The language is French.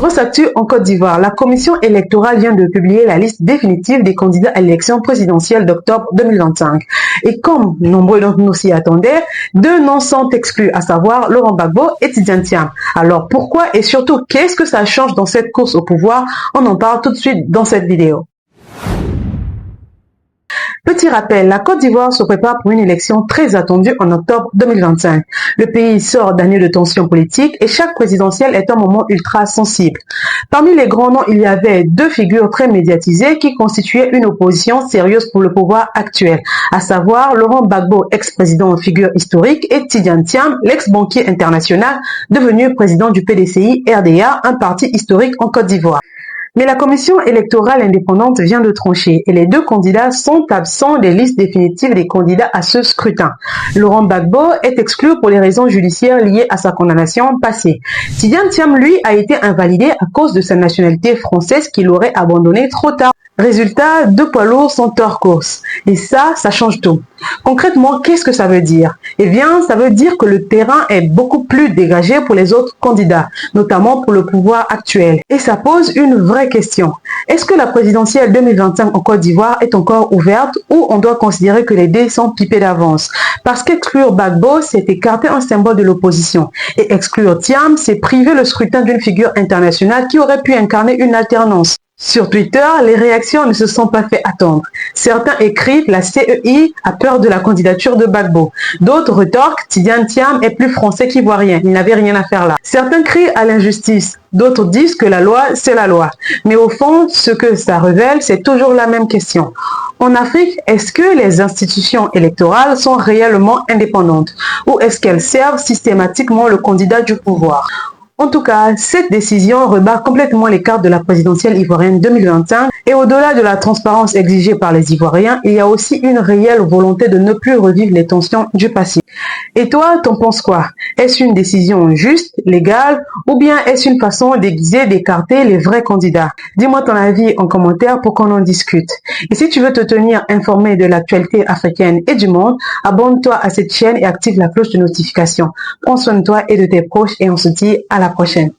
Grosse actu en Côte d'Ivoire, la commission électorale vient de publier la liste définitive des candidats à l'élection présidentielle d'octobre 2025. Et comme nombreux d'entre nous s'y attendaient, deux noms sont exclus, à savoir Laurent Gbagbo et Tidjane Thiam. Alors pourquoi et surtout qu'est-ce que ça change dans cette course au pouvoir? On en parle tout de suite dans cette vidéo. Petit rappel, la Côte d'Ivoire se prépare pour une élection très attendue en octobre 2025. Le pays sort d'années de tensions politiques et chaque présidentielle est un moment ultra sensible. Parmi les grands noms, il y avait deux figures très médiatisées qui constituaient une opposition sérieuse pour le pouvoir actuel, à savoir Laurent Gbagbo, ex-président figure historique, et Tidjane Thiam, l'ex-banquier international, devenu président du PDCI RDA, un parti historique en Côte d'Ivoire. Mais la commission électorale indépendante vient de trancher et les deux candidats sont absents des listes définitives des candidats à ce scrutin. Laurent Gbagbo est exclu pour les raisons judiciaires liées à sa condamnation passée. Tidjane Thiam, lui, a été invalidé à cause de sa nationalité française qu'il aurait abandonnée trop tard. Résultat, deux poids lourds sont hors course. Et ça change tout. Concrètement, qu'est-ce que ça veut dire? Eh bien, ça veut dire que le terrain est beaucoup plus dégagé pour les autres candidats, notamment pour le pouvoir actuel. Et ça pose une vraie question. Est-ce que la présidentielle 2025 en Côte d'Ivoire est encore ouverte ou on doit considérer que les dés sont pipés d'avance? Parce qu'exclure Gbagbo, c'est écarter un symbole de l'opposition. Et exclure Thiam, c'est priver le scrutin d'une figure internationale qui aurait pu incarner une alternance. Sur Twitter, les réactions ne se sont pas fait attendre. Certains écrivent la CEI a peur de la candidature de Gbagbo. D'autres retorquent Tidjane Thiam est plus français qu'ivoirien, il n'avait rien à faire là. Certains crient à l'injustice, d'autres disent que la loi, c'est la loi. Mais au fond, ce que ça révèle, c'est toujours la même question. En Afrique, est-ce que les institutions électorales sont réellement indépendantes ou est-ce qu'elles servent systématiquement le candidat du pouvoir? En tout cas, cette décision rebat complètement les cartes de la présidentielle ivoirienne 2025 et au-delà de la transparence exigée par les Ivoiriens, il y a aussi une réelle volonté de ne plus revivre les tensions du passé. Et toi, t'en penses quoi? Est-ce une décision juste, légale, ou bien est-ce une façon déguisée d'écarter les vrais candidats? Dis-moi ton avis en commentaire pour qu'on en discute. Et si tu veux te tenir informé de l'actualité africaine et du monde, abonne-toi à cette chaîne et active la cloche de notification. Prends soin de toi et de tes proches et on se dit à la prochaine.